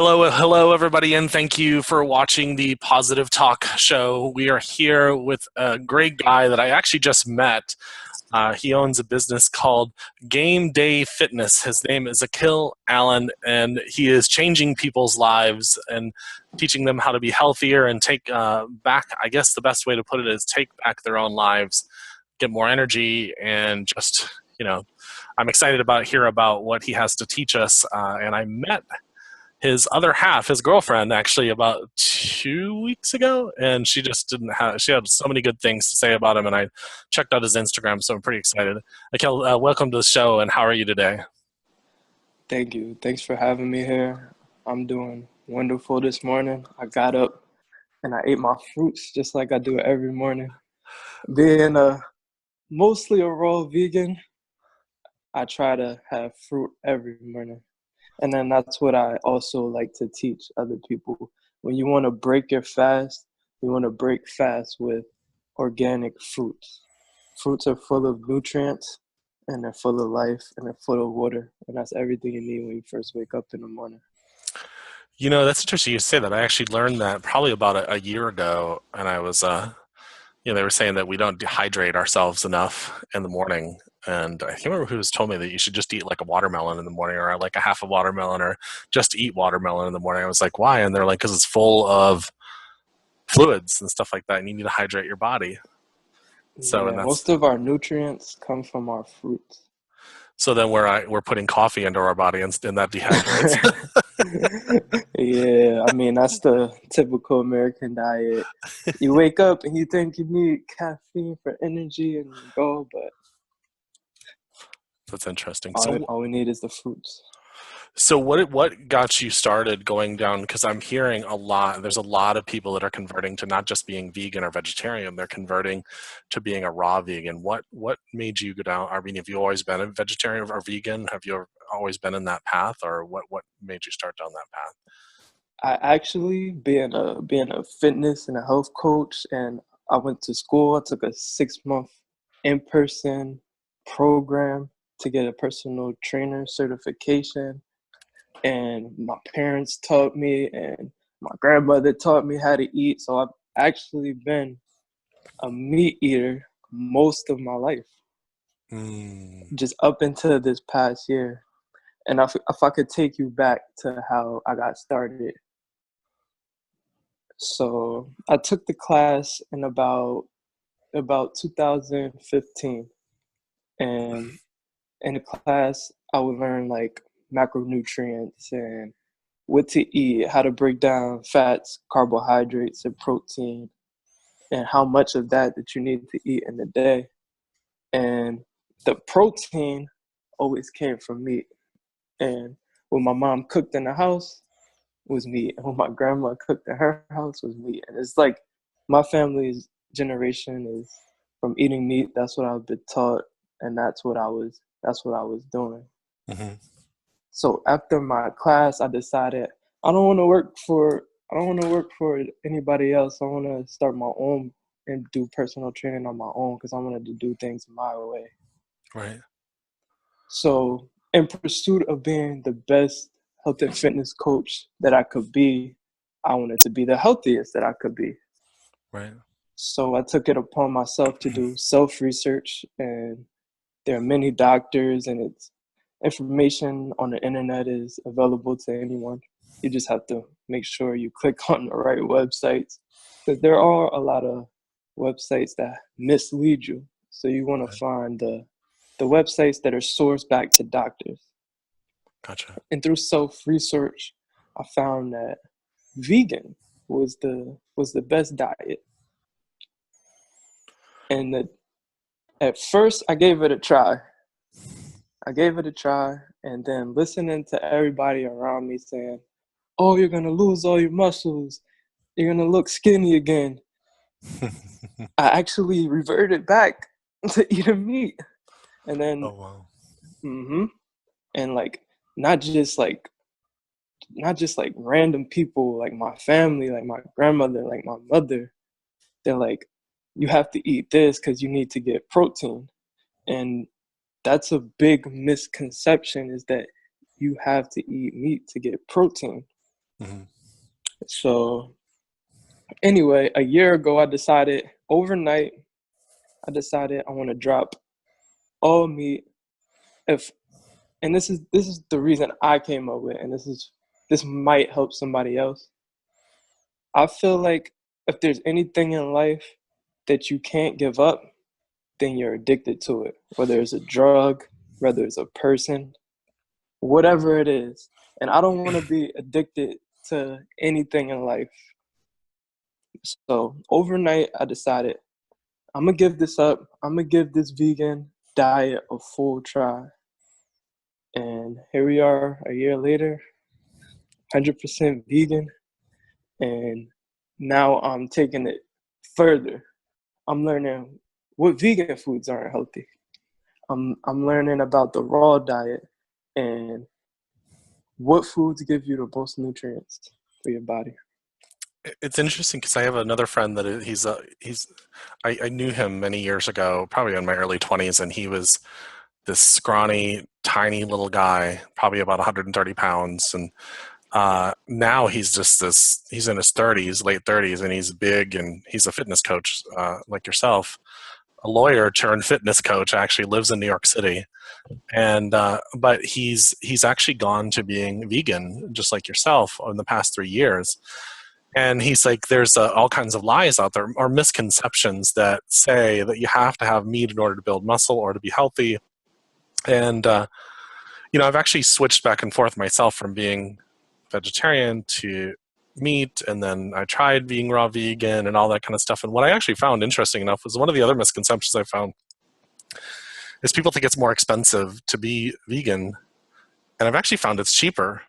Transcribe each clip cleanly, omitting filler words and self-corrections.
Hello, everybody, and thank you for watching the Positive Talk show. We are here with a great guy that I actually just met. He owns a business called Game Day Fitness. His name is Aquyl Allen, and he is changing people's lives and teaching them how to be healthier and take back, I guess the best way to put it is take back their own lives, get more energy, and just, I'm excited about hear about what he has to teach us. And I met his other half, his girlfriend, actually about 2 weeks ago, and she just didn't have. She had so many good things to say about him, and I checked out his Instagram, so I'm pretty excited. Aquyl, welcome to the show, and how are you today? Thank you. Thanks for having me here. I'm doing wonderful this morning. I got up and I ate my fruits just like I do every morning. Being mostly a raw vegan, I try to have fruit every morning. And then that's what I also like to teach other people. When you want to break your fast, you want to break fast with organic fruits. Fruits are full of nutrients and they're full of life and they're full of water. And that's everything you need when you first wake up in the morning. That's interesting you say that. I actually learned that probably about a year ago, and I was, they were saying that we don't dehydrate ourselves enough in the morning. And I can't remember who was told me that you should just eat like a watermelon in the morning, or like a half a watermelon, or just eat watermelon in the morning. I was like, why? And they're like, because it's full of fluids and stuff like that, and you need to hydrate your body. So, and Yeah, that's most of our nutrients come from our fruits. so then we're putting coffee into our body, and that dehydrates. Yeah, I mean, that's the typical American diet. You wake up and you think you need caffeine for energy and you go, but That's interesting. all we need is the fruits. So what got you started going down? Because I'm hearing a lot. There's a lot of people that are converting to not just being vegan or vegetarian. They're converting to being a raw vegan. What made you go down? I mean, have you always been a vegetarian or vegan? Have you always been in that path, or what made you start down that path? I actually being a fitness and a health coach, and I went to school. I took a 6 month in-person program to get a personal trainer certification. And my parents taught me and my grandmother taught me how to eat. So I've actually been a meat eater most of my life, Mm, just up until this past year. And if I could take you back to how I got started. So I took the class in about 2015. And in the class, I would learn like macronutrients and what to eat, how to break down fats, carbohydrates, and protein, and how much of that you need to eat in a day. And the protein always came from meat. And what my mom cooked in the house was meat. And what my grandma cooked in her house was meat. And it's like my family's generation is from eating meat. That's what I've been taught, and that's what I was doing. hmm So after my class, I decided I don't want to work for I don't want to work for anybody else. I want to start my own and do personal training on my own because I wanted to do things my way. Right, So in pursuit of being the best health and fitness coach that I could be, I wanted to be the healthiest that I could be. right. So I took it upon myself to do self-research, and there are many doctors, and it's information on the internet is available to anyone. You just have to make sure you click on the right websites, because there are a lot of websites that mislead you. So you want to Right. find the websites that are sourced back to doctors. Gotcha. And through self-research, I found that vegan was the best diet. And at first I gave it a try. And then listening to everybody around me saying, "Oh, you're gonna lose all your muscles. You're gonna look skinny again." I actually reverted back to eating meat, and then, Oh wow. hmm and like not just like not just like random people, like my family, like my grandmother, like my mother. They're like, "You have to eat this because you need to get protein," and that's a big misconception, is that you have to eat meat to get protein. Hmm. So anyway, a year ago, I decided overnight, I want to drop all meat. If and this is the reason I came up with, and this might help somebody else. I feel like if there's anything in life that you can't give up, then you're addicted to it. Whether it's a drug, whether it's a person, whatever it is. And I don't want to be addicted to anything in life. So overnight, I decided I'm gonna give this up. I'm gonna give this vegan diet a full try. And here we are a year later, 100% vegan. And now I'm taking it further. I'm learning what vegan foods aren't healthy. I'm learning about the raw diet and what foods give you the most nutrients for your body. It's interesting because I have another friend that I knew him many years ago, probably in my early 20s, and he was this scrawny, tiny little guy, probably about 130 pounds. And now he's just this, he's in his 30s, late 30s, and he's big and he's a fitness coach like yourself, a lawyer turned fitness coach, actually lives in New York City. And but he's actually gone to being vegan, just like yourself, in the past 3 years. And he's like, there's all kinds of lies out there or misconceptions that say that you have to have meat in order to build muscle or to be healthy. And I've actually switched back and forth myself from being vegetarian to meat, and then I tried being raw vegan and all that kind of stuff. And what I actually found interesting enough was one of the other misconceptions I found is people think it's more expensive to be vegan, and I've actually found it's cheaper.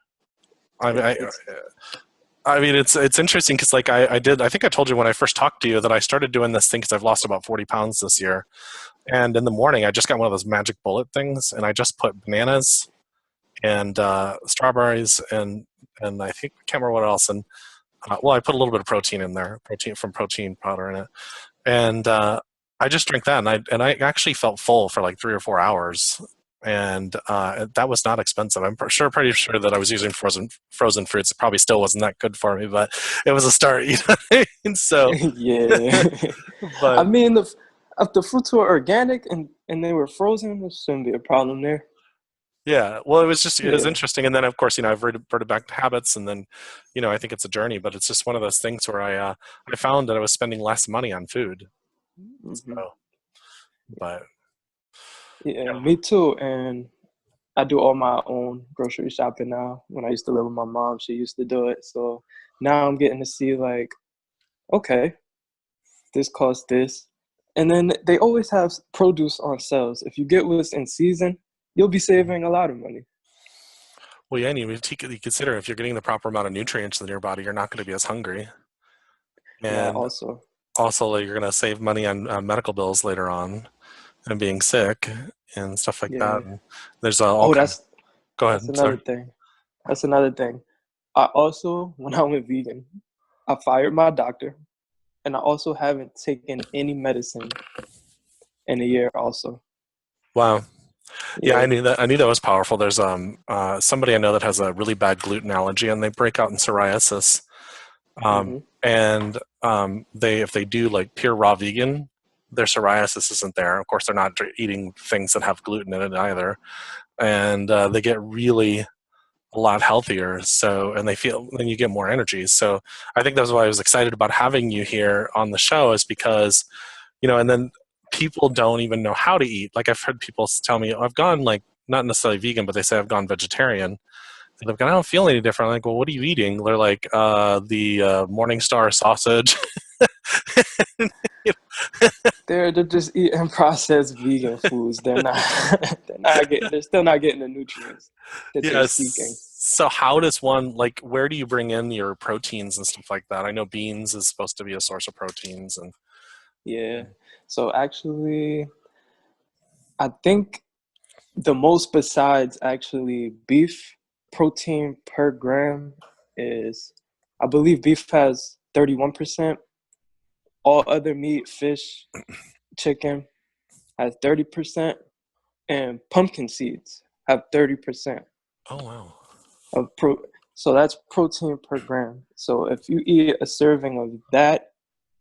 I, Yeah, I, it's I mean, it's interesting because like I think I told you when I first talked to you that I started doing this thing because I've lost about 40 pounds this year. And in the morning, I just got one of those magic bullet things, and I just put bananas and strawberries and I think I can't remember what else. And well, I put a little bit of protein in there, protein powder in it, and I just drank that, and I actually felt full for like 3 or 4 hours. And that was not expensive. I'm pretty sure that I was using frozen fruits. It probably still wasn't that good for me, but it was a start. You know what I mean? So, yeah. I but mean, if the fruits were organic and they were frozen, there shouldn't be a problem there. yeah, well, it was Yeah. interesting. And then of course, I've reverted back to habits, and then I think it's a journey, but it's just one of those things where I found that I was spending less money on food. Hmm. So, but Yeah, yeah. me too. And I do all my own grocery shopping now. When I used to live with my mom, she used to do it. So now I'm getting to see like, okay, this costs this. And then they always have produce on sales. If you get what's in season, you'll be saving a lot of money. Well, yeah, and you consider if you're getting the proper amount of nutrients in your body, you're not going to be as hungry, That and also. also like, you're going to save money on medical bills later on and being sick and stuff like that. Yeah. And there's all Oh, kinds. Go that's ahead. another Sorry. thing. That's another thing. I also, when I went vegan, I fired my doctor, and I also haven't taken any medicine in a year. Also, Wow. Yeah, I yeah. knew that. I knew that was powerful. There's somebody I know that has a really bad gluten allergy, and they break out in psoriasis. Hmm. And they if they do like pure raw vegan, their psoriasis isn't there. Of course, they're not eating things that have gluten in it either, and they get really a lot healthier. So, and they feel, then you get more energy. So, I think that's why I was excited about having you here on the show, is because and then people don't even know how to eat. Like I've heard people tell me, oh, I've gone like not necessarily vegan, but they say I've gone vegetarian. And I'm like, I don't feel any different. I'm like, well, what are you eating? They're like, the Morningstar sausage. They're just eating processed vegan foods. They're not they're still not getting the nutrients that they're seeking. Yes. So how does one, like, where do you bring in your proteins and stuff like that? I know beans is supposed to be a source of proteins, and Yeah. So actually, I think the most besides actually beef protein per gram is, I believe beef has 31%. All other meat, fish, chicken has 30%, and pumpkin seeds have 30% oh wow. of pro. So that's protein per gram. So if you eat a serving of that,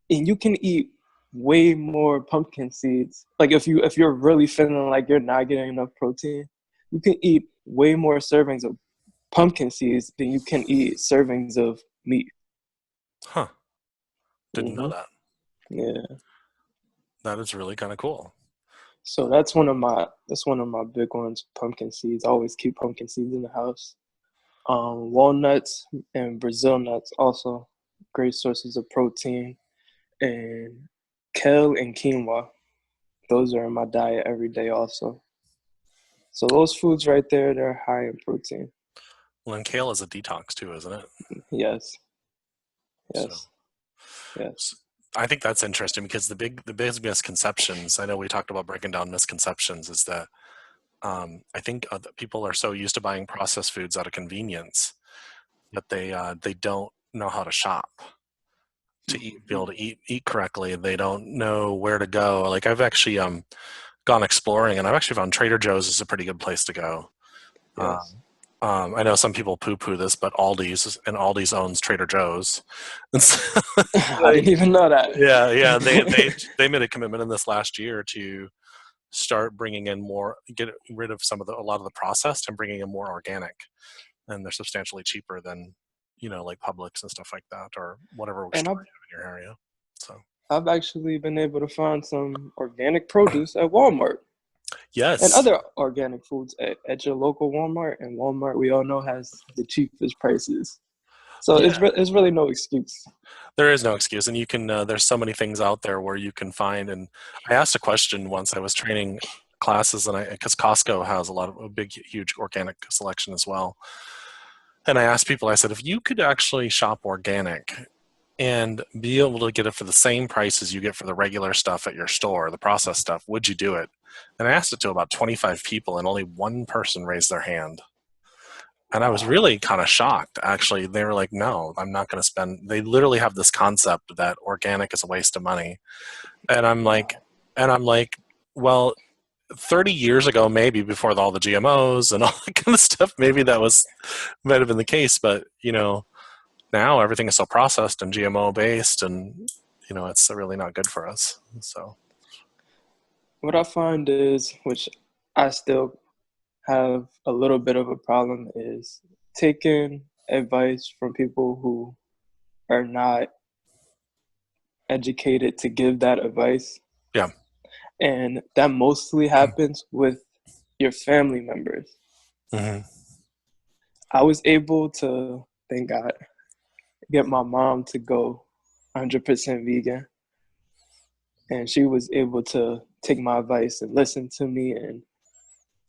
and you can eat way more pumpkin seeds. Like if you're really feeling like you're not getting enough protein, you can eat way more servings of pumpkin seeds than you can eat servings of meat. Huh. Didn't know Hmm. that. Yeah. That is really kind of cool. So that's one of my big ones. Pumpkin seeds. I always keep pumpkin seeds in the house. Walnuts and Brazil nuts also great sources of protein. And kale and quinoa. Those are in my diet every day also. So those foods right there, they're high in protein. Well, and kale is a detox too, isn't it? Yes, So, yes, yes. so I think that's interesting because the big misconceptions. I know we talked about breaking down misconceptions. Is that I think that people are so used to buying processed foods out of convenience that they don't know how to shop to be able to eat correctly. They don't know where to go. Like I've actually gone exploring, and I've actually found Trader Joe's is a pretty good place to go. Yes. Um, I know some people poo-poo this, but Aldi's owns Trader Joe's, and so, I like, didn't even know that. yeah, they made a commitment in this last year to start bringing in more, get rid of a lot of the processed and bringing in more organic, and they're substantially cheaper than like Publix and stuff like that, or whatever And store you have in your area. So I've actually been able to find some organic produce at Walmart and yes, other organic foods at your local Walmart. And Walmart, we all know, has the cheapest prices. So yeah, it's really no excuse. there is no excuse, and you can. There's so many things out there where you can find. And I asked a question once. I was training classes, and because Costco has a big, huge organic selection as well. And I asked people. I said, if you could actually shop organic and be able to get it for the same price as you get for the regular stuff at your store, the processed stuff, would you do it? And I asked it to about 25 people, and only one person raised their hand. And I was Wow. really kind of shocked, actually. They were like, no, I'm not going to spend. They literally have this concept that organic is a waste of money. And I'm like, Wow. and I'm like, well, 30 years ago, maybe before all the GMOs and all that kind of stuff, maybe might have been the case. But, now everything is so processed and GMO based, and, it's really not good for us. So, What I find is, which I still have a little bit of a problem, is taking advice from people who are not educated to give that advice. yeah. And that mostly happens with your family members. Hmm. I was able to, thank God, get my mom to go 100% vegan. And she was able to take my advice and listen to me. And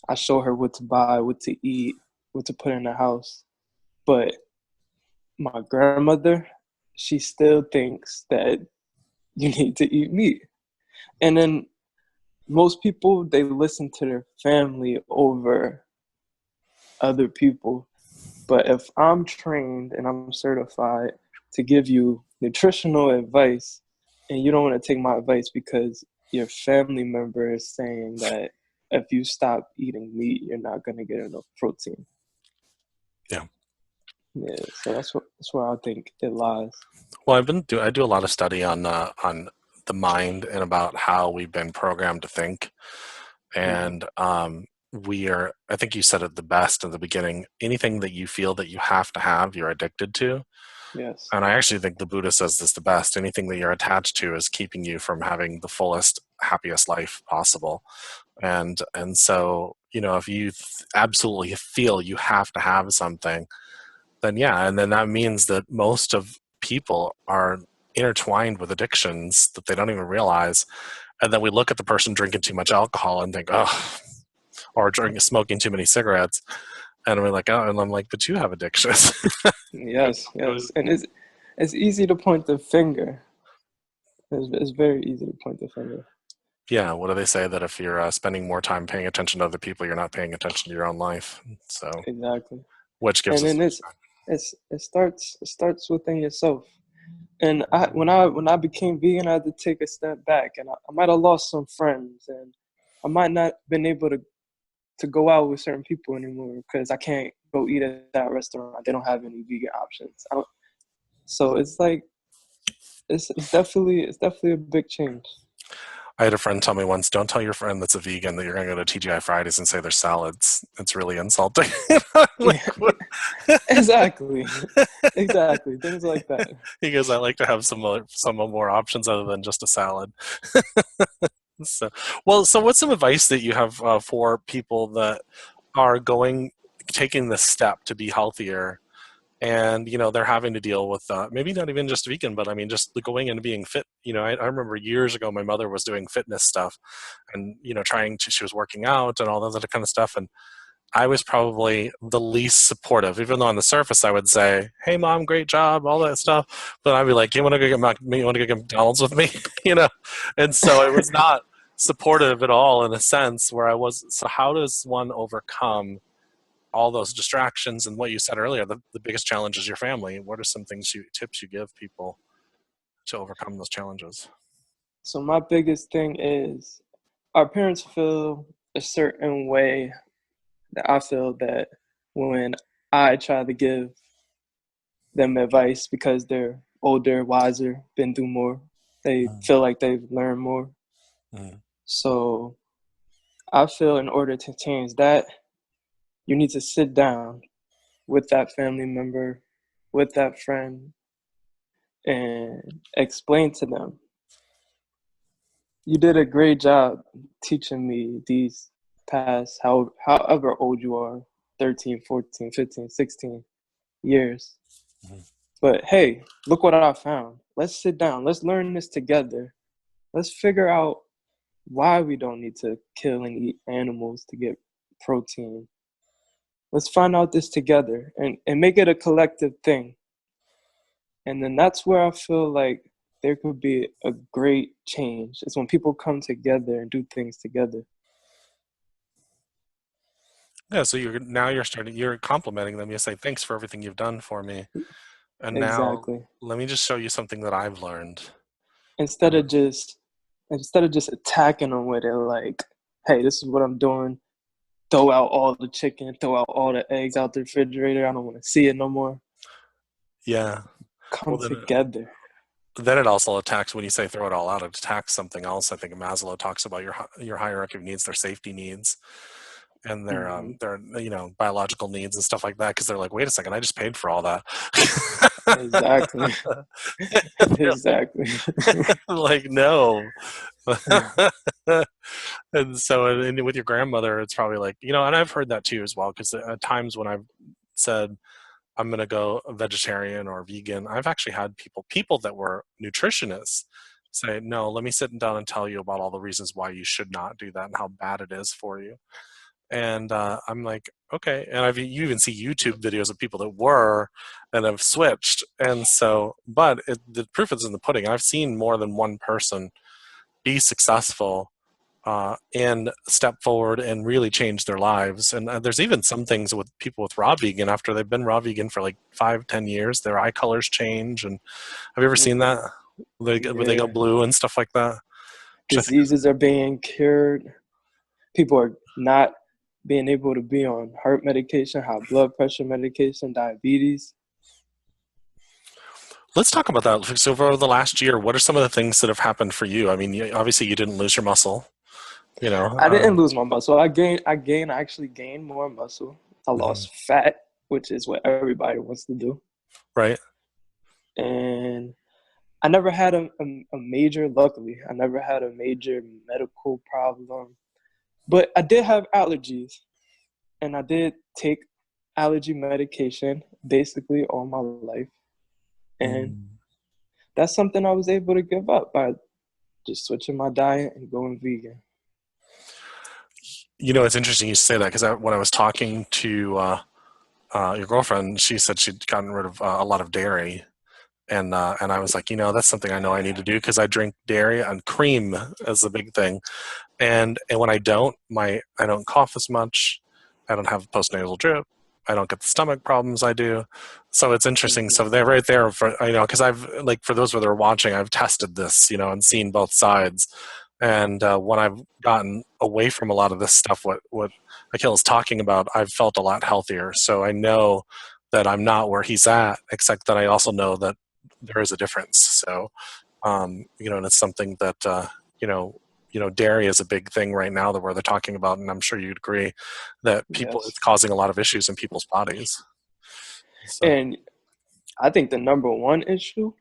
I show her what to buy, what to eat, what to put in the house. But my grandmother, she still thinks that you need to eat meat. And then most people, they listen to their family over other people. But if I'm trained and I'm certified to give you nutritional advice, and you don't want to take my advice because your family member is saying that if you stop eating meat, you're not going to get enough protein. Yeah. Yeah, so that's where I think it lies. Well, I do a lot of study on the mind and about how we've been programmed to think. Hmm. And I think you said it the best in the beginning. Anything that you feel that you have to have, you're addicted to. Yes. And I actually think the Buddha says this the best. Anything that you're attached to is keeping you from having the fullest, happiest life possible. And so, if you absolutely feel you have to have something, then yeah, and then that means that most of people are intertwined with addictions that they don't even realize. And then we look at the person drinking too much alcohol and think, oh, or smoking too many cigarettes, and we're like, oh, and I'm like, but you have addictions. Yes, It was- yes. And it's easy to point the finger. It's very easy to point the finger. yeah, what do they say that if you're spending more time paying attention to other people, you're not paying attention to your own life? So, Exactly. which gives And us, then it starts within yourself. And when I became vegan, I had to take a step back, and I might have lost some friends, and I might not been able to go out with certain people anymore because I can't go eat at that restaurant. They don't have any vegan options. So it's like it's definitely a big change. I had a friend tell me once, don't tell your friend that's a vegan that you're going to go to TGI Fridays and say there's salads. It's really insulting. Like, Yeah, exactly, exactly. Things like that. he goes, I like to have some more options other than just a salad. So, well, so what's some advice that you have for people that are taking this step to be healthier, and they're having to deal with maybe not even just vegan, but I mean just going into being fit. I remember years ago my mother was doing fitness stuff, and she was working out and all that other kind of stuff, and I was probably the least supportive, even though on the surface I would say, "Hey, mom, great job," all that stuff. But I'd be like, "You want to go you want to go get McDonald's with me?" you know. And so it was not supportive at all in a sense where I was. So how does one overcome all those distractions and what you said earlier? The biggest challenge is your family. What are some tips you give people to overcome those challenges? So my biggest thing is our parents feel a certain way that I feel that when I try to give them advice because they're older, wiser, been through more, they feel like they've learned more. Mm. So I feel in order to change that, you need to sit down with that family member, with that friend, and explain to them. You did a great job teaching me these past, however old you are, 13, 14, 15, 16 years. Mhm. But hey, look what I found. Let's sit down. Let's learn this together. Let's figure out why we don't need to kill and eat animals to get protein. Let's find out this together and make it a collective thing. And then that's where I feel like there could be a great change. It's when people come together and do things together. Yeah, so you're complimenting them. You say, "Thanks for everything you've done for me." And now Exactly. let me just show you something that I've learned. Instead of just instead of just attacking them with it like, hey, this is what I'm doing. Throw out all the chicken, throw out all the eggs out the refrigerator. I don't want to see it no more. Yeah. Well, Come together. then it also attacks when you say throw it all out. It attacks something else. I think Maslow talks about your hierarchy of needs, their safety needs, and Mm-hmm. their biological needs and stuff like that. Because they're like, wait a second, I just paid for all that. Exactly. Exactly. Like no. And so and with your grandmother, it's probably like and I've heard that too as well. Because at times when I've said I'm going to go vegetarian or vegan, I've actually had people that were nutritionists say, no, let me sit down and tell you about all the reasons why you should not do that and how bad it is for you. And I'm like, okay. And you even see YouTube videos of people that were and have switched. And so, but the proof is in the pudding. I've seen more than one person be successful and step forward and really change their lives. And there's even some things with people with raw vegan after they've been raw vegan for like 5-10 years, their eye colors change. And have you ever seen Mm-hmm. that? Where they go Yeah. blue and stuff like that, which I think, Diseases are being cured. People are not being able to be on heart medication, high blood pressure medication, diabetes. let's talk about that. So over the last year, what are some of the things that have happened for you? I mean, obviously you didn't lose your muscle, you know, I didn't lose my muscle. I actually gained more muscle. I mhm, lost fat, which is what everybody wants to do. right? And I never had luckily, I never had a major medical problem. But I did have allergies, and I did take allergy medication basically all my life. And Mm. that's something I was able to give up by just switching my diet and going vegan. It's interesting you say that because when I was talking to your girlfriend, she said she'd gotten rid of a lot of dairy, and I was like, that's something I know I need to do because I drink dairy and cream as the big thing, and when I don't cough as much, I don't have postnasal drip, I don't get the stomach problems I do, so it's interesting. Mm-hmm. So they're right there for because I've like for those that are watching, I've tested this, and seen both sides, and when I've gotten away from a lot of this stuff, what Akil is talking about, I've felt a lot healthier. So I know that I'm not where he's at, except that I also know that there is a difference. So, and it's something that, dairy is a big thing right now that where they're talking about, and I'm sure you'd agree that it's Yes. causing a lot of issues in people's bodies. So, And I think the number one issue,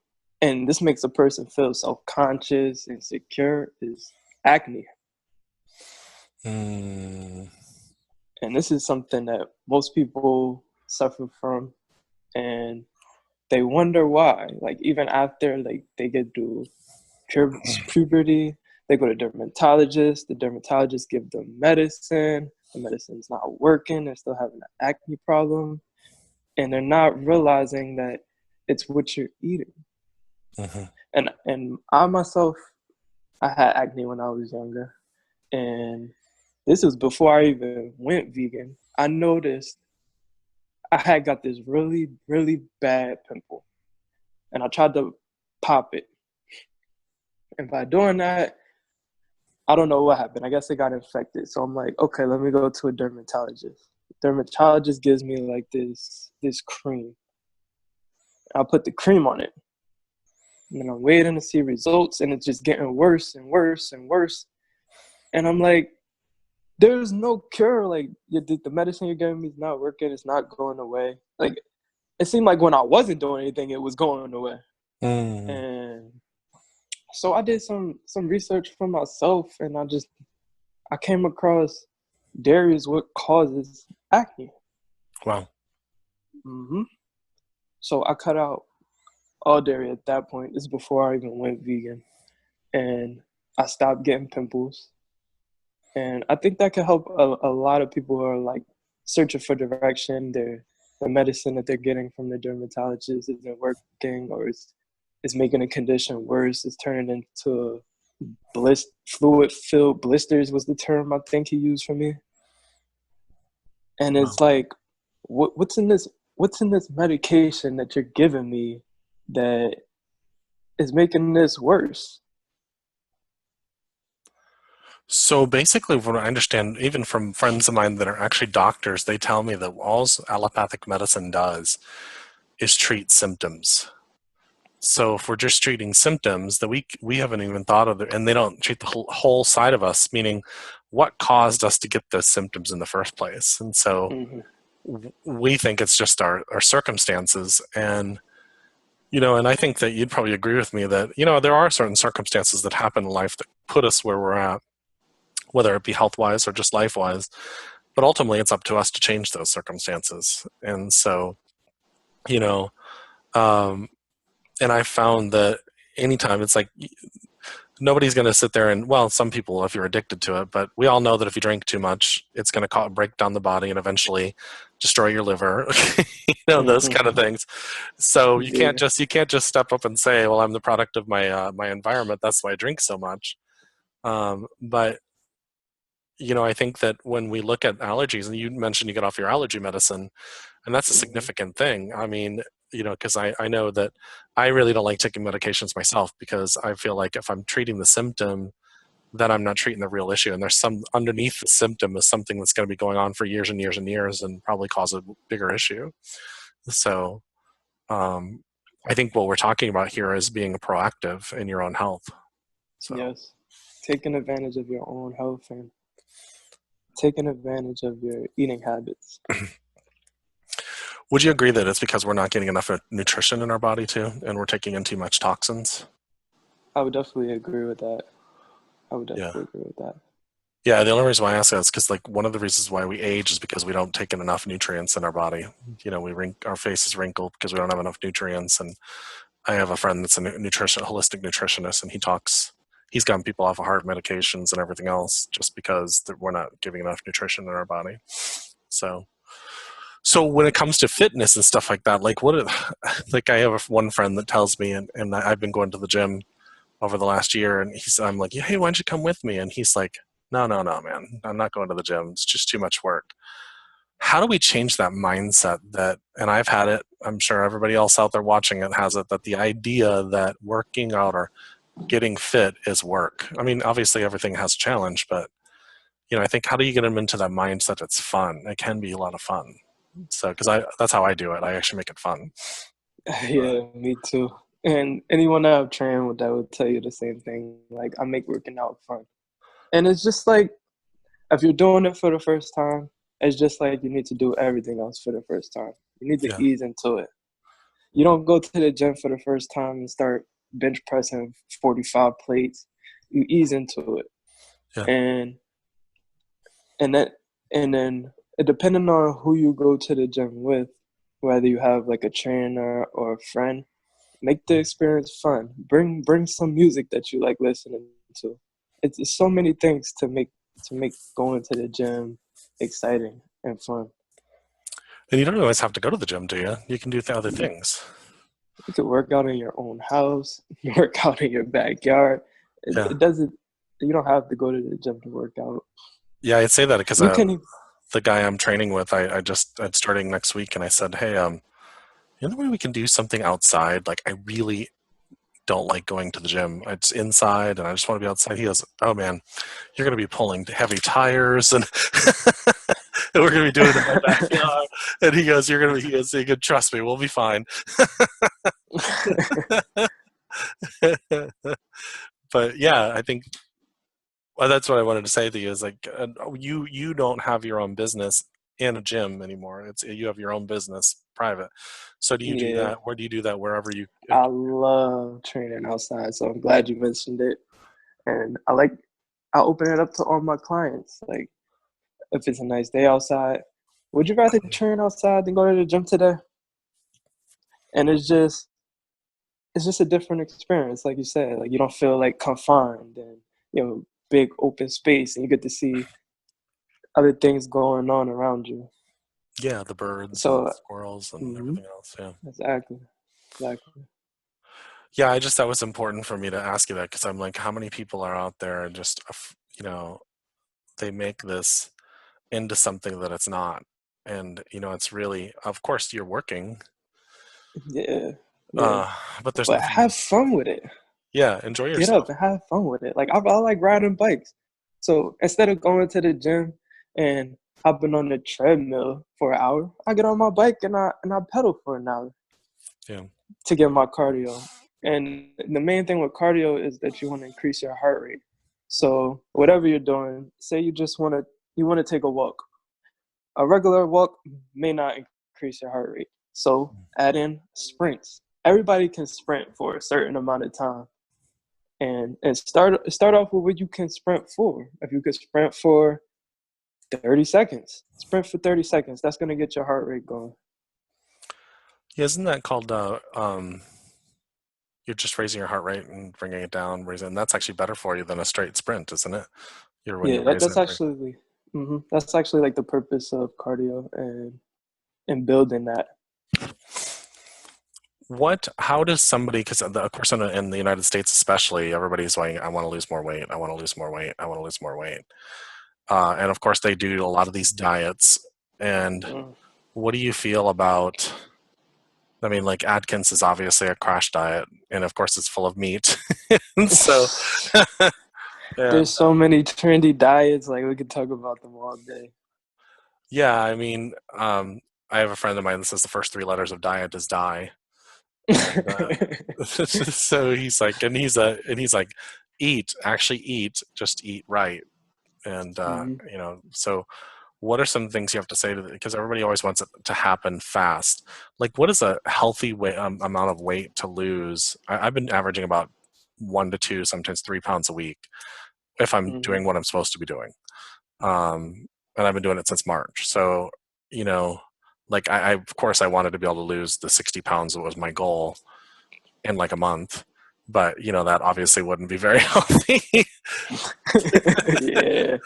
and this makes a person feel self-conscious, insecure, is acne. mm, And this is something that most people suffer from, and they wonder why. Like even after like they get through puberty, they go to dermatologist. The dermatologist give them medicine. The medicine's not working. They're still having an acne problem, and they're not realizing that it's what you're eating. mm-hmm. And I myself, I had acne when I was younger, and this was before I even went vegan. I noticed I had got this really, really bad pimple, and I tried to pop it. And by doing that, I don't know what happened. I guess it got infected. So I'm like, okay, let me go to a dermatologist. Dermatologist gives me like this cream. I put the cream on it, and then I'm waiting to see results, and it's just getting worse and worse and worse. And I'm like, there's no cure. Like the medicine you're giving me is not working. It's not going away. Like it seemed like when I wasn't doing anything, it was going away. mm. And so I did some research for myself, and I came across dairy is what causes acne. Wow. hmm So I cut out all dairy at that point. This is before I even went vegan, and I stopped getting pimples. And I think that could help a lot of people who are like searching for direction. The medicine that they're getting from the dermatologist isn't working, or it's making a condition worse. It's turning into fluid-filled blisters was the term I think he used for me. And Wow. it's like, what's in this? What's in this medication that you're giving me that is making this worse? So basically, from what I understand, even from friends of mine that are actually doctors, they tell me that all allopathic medicine does is treat symptoms. So if we're just treating symptoms, that we haven't even thought of it, and they don't treat the whole side of us, meaning what caused us to get those symptoms in the first place. And so Mm-hmm. we think it's just our circumstances. And and I think that you'd probably agree with me that there are certain circumstances that happen in life that put us where we're at, whether it be health wise or just life wise. But ultimately, it's up to us to change those circumstances. And so, you know, um, and I found that anytime it's like nobody's going to sit there and, well, some people if you're addicted to it, but we all know that if you drink too much, it's going to break down the body and eventually destroy your liver, those kind of Mm-hmm. things. So Yeah. you can't just step up and say, well, I'm the product of my environment, that's why I drink so much. But I think that when we look at allergies, and you mentioned you get off your allergy medicine, and that's a Mm-hmm. significant thing. I mean, because I know that I really don't like taking medications myself because I feel like if I'm treating the symptom, then I'm not treating the real issue. And there's some underneath the symptom is something that's going to be going on for years and years and years and probably cause a bigger issue. So um, I think what we're talking about here is being proactive in your own health. So. Yes. Taking advantage of your own health and taking advantage of your eating habits. Would you agree that it's because we're not getting enough nutrition in our body too, and we're taking in too much toxins? I would definitely agree with that. I would Yeah. definitely agree with that. Yeah, the only reason why I ask that is because, like, one of the reasons why we age is because we don't take in enough nutrients in our body. Our face is wrinkled because we don't have enough nutrients. And I have a friend that's a holistic nutritionist, and he's gotten people off of heart medications and everything else just because we're not giving enough nutrition in our body. So when it comes to fitness and stuff like that, like like I have one friend that tells me, and I've been going to the gym over the last year, and I'm like, hey, why don't you come with me? And he's like, no, man, I'm not going to the gym. It's just too much work. How do we change that mindset and I've had it, I'm sure everybody else out there watching it has it, that the idea that working out or getting fit is work. I mean, obviously everything has a challenge, but I think, how do you get them into that mindset? It's fun. It can be a lot of fun. So, because that's how I do it. I actually make it fun. Yeah, me too. And anyone that I've trained with that would tell you the same thing. Like, I make working out fun. And it's just like, if you're doing it for the first time, it's just like you need to do everything else for the first time. You need to Yeah. ease into it. You don't go to the gym for the first time and start bench pressing 45 plates. You ease into it. Yeah. And and that and then depending on who you go to the gym with, whether you have like a trainer or a friend, make the experience fun. Bring some music that you like listening to. It's so many things to make going to the gym exciting and fun. And you don't always have to go to the gym, do you? You can do other things. You could work out in your own house, work out in your backyard. Yeah. It doesn't. You don't have to go to the gym to work out. Yeah, I'd say that because You can. the guy I'm training with, I'm starting next week, and I said, hey, the way we can do something outside? Like, I really don't like going to the gym. It's inside, and I just want to be outside. He goes, oh man, you're going to be pulling heavy tires, and, and we're going to be doing it in my backyard. And he goes, he goes, trust me, we'll be fine. But yeah, I think, well, that's what I wanted to say to you is like, you don't have your own business in a gym anymore. You have your own business private. So do you do Yeah, that? Where do you do that? Wherever you? I love training outside, so I'm glad you mentioned it. And I open it up to all my clients. Like, if it's a nice day outside, would you rather train outside than go to the gym today? And it's just a different experience, like you said. Like, you don't feel like confined and big open space, and you get to see other things going on around you. Yeah, the birds and So, squirrels and mhm, everything else. Yeah. exactly. Yeah, that was important for me to ask you that because I'm like, how many people are out there and just, they make this into something that it's not. And, it's really, of course, you're working, Yeah, yeah. but there's But nothing, have fun with it. yeah, enjoy Get up yourself. and have fun with it. Like, I like riding bikes. So instead of going to the gym and hopping on the treadmill for an hour, I get on my bike and I pedal for an hour Yeah. to get my cardio. And the main thing with cardio is that you want to increase your heart rate. So whatever you're doing, say you want to take a walk. A regular walk may not increase your heart rate. So add in sprints. Everybody can sprint for a certain amount of time. And start off with what you can sprint for. If you could sprint for 30 seconds, sprint for 30 seconds. That's going to get your heart rate going. Yeah, isn't that called, you're just raising your heart rate and bringing it down, raising, and that's actually better for you than a straight sprint, isn't it? When Yeah, you're raising that's it. actually like the purpose of cardio and building that. How does somebody, because of course in the United States especially, everybody's like, I want to lose more weight, I want to lose more weight, I want to lose more weight. And of course they do a lot of these diets. And Mm. what do you feel about, I mean, like Atkins is obviously a crash diet, and of course it's full of meat. And so, yeah. There's so many trendy diets. Like, we could talk about them all day. Yeah, I mean, I have a friend of mine that says the first three letters of diet is die. And so he's like, and he's like, actually eat, just eat right. And, Mhm. so what are some things you have to say to, because everybody always wants it to happen fast. Like, what is a healthy amount of weight to lose? I've been averaging about 1 to 2, sometimes 3 pounds a week if I'm Mhm. doing what I'm supposed to be doing. And I've been doing it since March. So, you know, like of course I wanted to be able to lose the 60 pounds that was my goal in like a month, but that obviously wouldn't be very healthy. Yeah.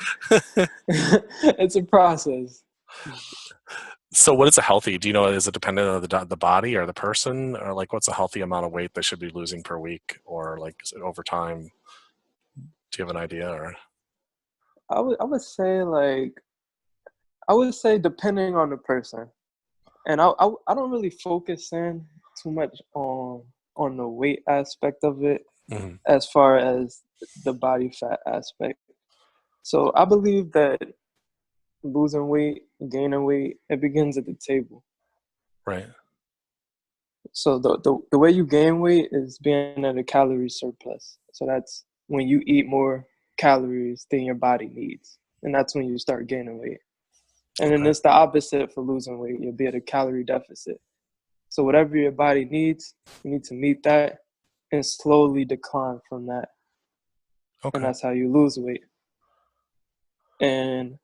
It's a process. So what is a healthy? Do you know, is it dependent on the body or the person, or like what's a healthy amount of weight they should be losing per week, or like is it over time? Do you have an idea? Or I would say depending on the person. And I don't really focus in too much on the weight aspect of it Mhm. as far as the body fat aspect. So I believe that losing weight, gaining weight, it begins at the table. Right. So the way you gain weight is being at a calorie surplus. So that's when you eat more calories than your body needs. And that's when you start gaining weight. And then Okay. it's the opposite for losing weight. You'll be at a calorie deficit. So whatever your body needs, you need to meet that and slowly decline from that. And Okay. that's how you lose weight. And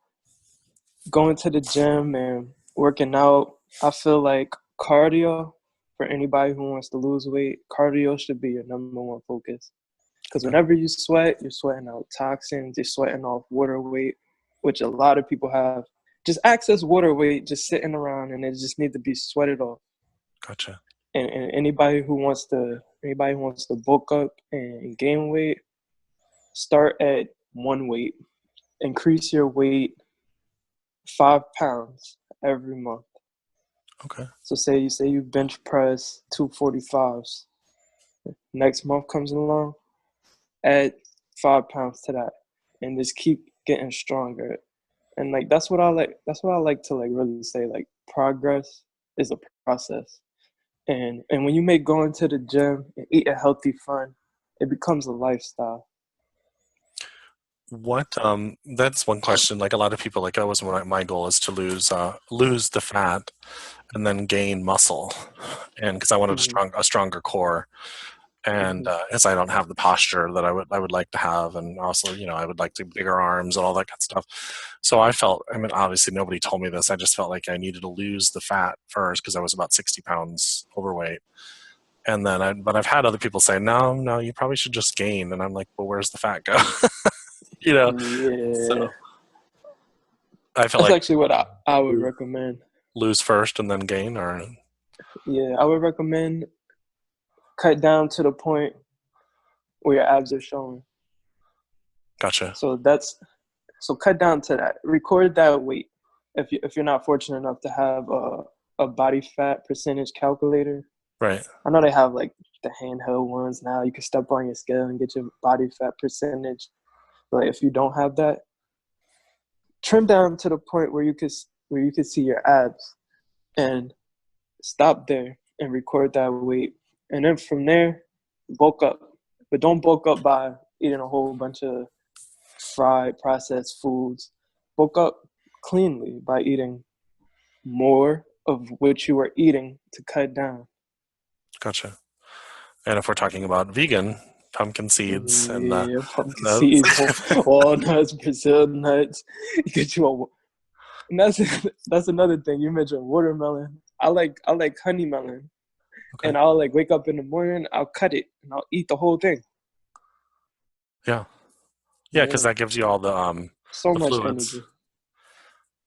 going to the gym and working out, I feel like cardio for anybody who wants to lose weight, cardio should be your number one focus. Because Okay. whenever you sweat, you're sweating out toxins, you're sweating off water weight, which a lot of people have. Just excess water weight just sitting around and it just needs to be sweated off. Gotcha. And anybody who wants to bulk up and gain weight, start at one weight. Increase your weight 5 pounds every month. Okay. So say you bench press 245s. Next month comes along, add 5 pounds to that, and just keep getting stronger. And like that's what I like. That's what I like to like really say. Like progress is a process, and when you make going to the gym and eat a healthy fun, it becomes a lifestyle. What that's one question. Like a lot of people, like, was my goal is to lose the fat and then gain muscle, and because I wanted Hmm. a stronger core, and Hmm. as I don't have the posture that I would like to have, and also, I would like to bigger arms and all that kind of stuff. So I felt, I mean, obviously nobody told me this. I just felt like I needed to lose the fat first because I was about 60 pounds overweight. And then but I've had other people say, no, no, you probably should just gain. And I'm like, well, where's the fat go? you know, Yeah, so I feel that's like actually what I would lo- recommend. lose first and then gain, or Yeah, I would recommend cut down to the point where your abs are showing. gotcha. So cut down to that. Record that weight. If you're not fortunate enough to have a body fat percentage calculator, Right. I know they have like the handheld ones now. You can step on your scale and get your body fat percentage. But if you don't have that, trim down to the point where you could see your abs and stop there and record that weight. And then from there, bulk up. But don't bulk up by eating a whole bunch of fried processed foods. Bulk up cleanly by eating more of what you are eating to cut down. Gotcha. And if we're talking about vegan, pumpkin seeds Yeah, and pumpkin those. seeds, walnuts, Brazil nuts. You get you a, and that's another thing. You mentioned watermelon. I like honey melon, Okay. and I'll like wake up in the morning. I'll cut it and I'll eat the whole thing. Yeah. Yeah, because Yeah, that gives you all so the much fluids. energy,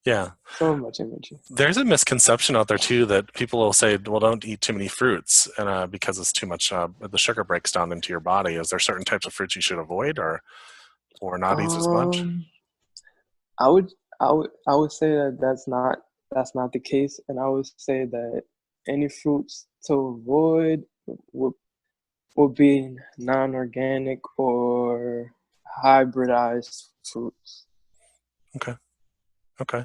Yeah. so much energy. There's a misconception out there too that people will say, well, don't eat too many fruits, and because it's too much, the sugar breaks down into your body. Is there certain types of fruits you should avoid, or not eat as much? Um, I would say that that's not the case, and I would say that any fruits to avoid would would be non-organic or hybridized fruits. Okay. Okay.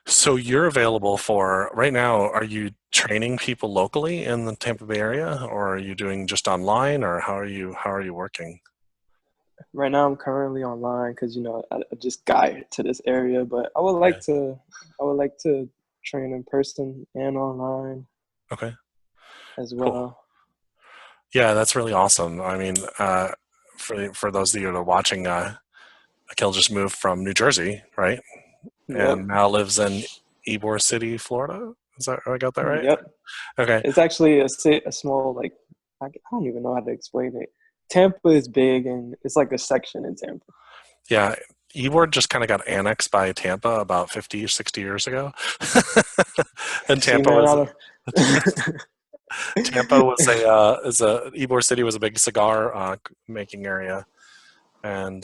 So you're available for right now. Are you training people locally in the Tampa Bay area, or are you doing just online, or how are you working? Right now, I'm currently online because I just got to this area, but I would like Right. to I would like to train in person and online Okay. as Cool. well. Yeah, that's really awesome. I mean, for those of you that are watching, Akil just moved from New Jersey, right? Yep, And now lives in Ybor City, Florida. Is that I got that right? yep. Okay. It's actually a small like I don't even know how to explain it. Tampa is big and it's like a section in Tampa. Yeah. Ybor just kind of got annexed by Tampa about 50 or 60 years ago. and See, man, I don't. Tampa was Ybor City was a big cigar making area, and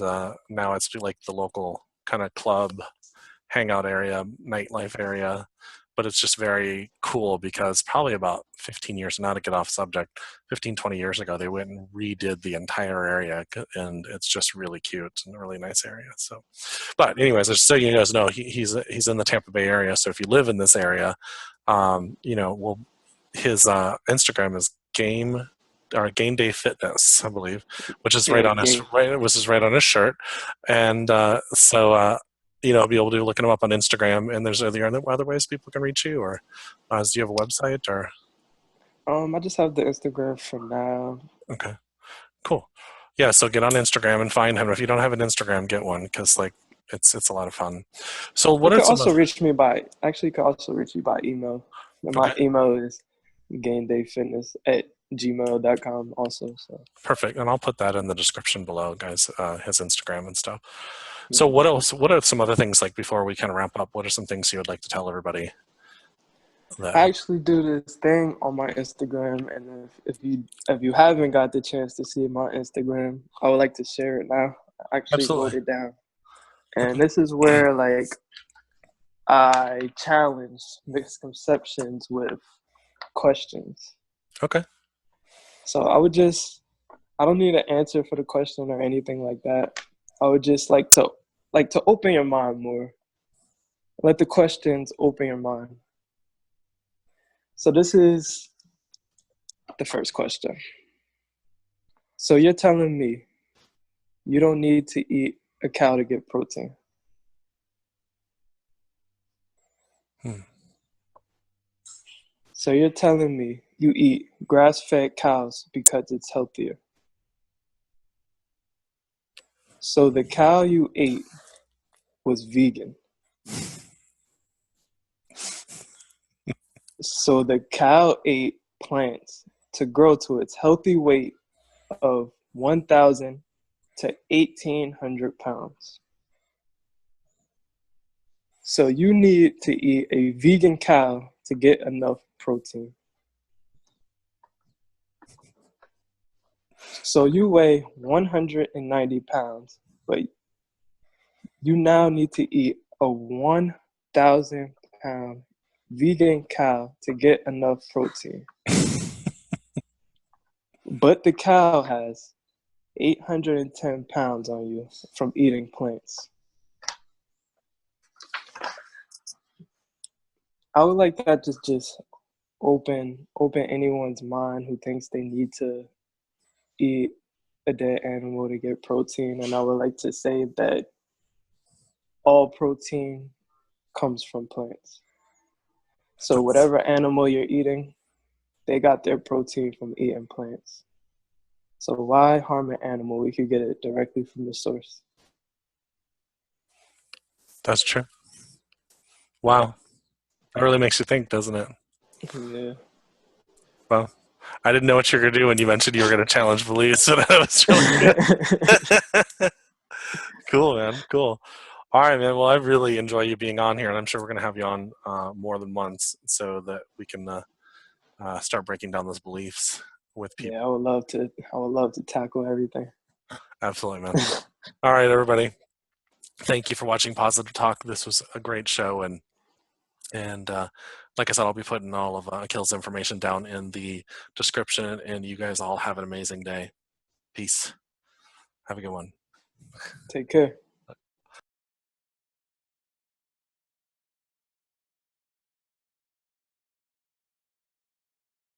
now it's like the local kind of club hangout area, nightlife area. but it's just very cool because probably about 15 years, not to get off subject, 15, 20 years ago, they went and redid the entire area, and it's just really cute and a really nice area. So, but anyways, just so you guys know, he's in the Tampa Bay area. So if you live in this area, his Instagram is Game Day Fitness, I believe, which is right Yeah, on his game. which is right on his shirt, and be able to look him up on Instagram. And there's other ways people can reach you, or do you have a website or? I just have the Instagram for now. Okay, cool. Yeah, so get on Instagram and find him. If you don't have an Instagram, get one because it's a lot of fun. So You what are can some also of? reach me by actually. You can also reach me by email. And my Okay, email is gamedayfitness@gmail.com. Also, so perfect. And I'll put that in the description below, guys. His Instagram and stuff. So yeah. what else? What are some other things like before we kind of wrap up? What are some things you would like to tell everybody that? I actually do this thing on my Instagram, and if you haven't got the chance to see my Instagram, I would like to share it now. I actually wrote Absolutely. it down, and Okay. this is where like I challenge misconceptions with questions. Okay. So I don't need an answer for the question or anything like that. I would just like to open your mind more. Let the questions open your mind. So this is the first question. So you're telling me you don't need to eat a cow to get protein. Hmm. So you're telling me you eat grass-fed cows because it's healthier. So the cow you ate was vegan. So the cow ate plants to grow to its healthy weight of 1,000 to 1,800 pounds. So you need to eat a vegan cow to get enough protein. So you weigh 190 pounds, but you now need to eat a 1,000-pound vegan cow to get enough protein. But the cow has 810 pounds on you from eating plants. I would like that to just open anyone's mind who thinks they need to eat a dead animal to get protein. And I would like to say that all protein comes from plants. So That's whatever animal you're eating, they got their protein from eating plants. So why harm an animal? We could get it directly from the source. that's true. Wow, that really makes you think, doesn't it? Yeah. Well, I didn't know what you were going to do when you mentioned you were going to challenge beliefs, so that was really good. Cool, man. Cool. All right, man. Well, I really enjoy you being on here, and I'm sure we're going to have you on more than once so that we can start breaking down those beliefs with Yeah, people. I would love to tackle everything. Absolutely, man. All right, everybody. Thank you for watching Positive Talk. This was a great show, and like I said, I'll be putting all of Akyl's information down in the description, and you guys all have an amazing day. Peace. Have a good one. Take care.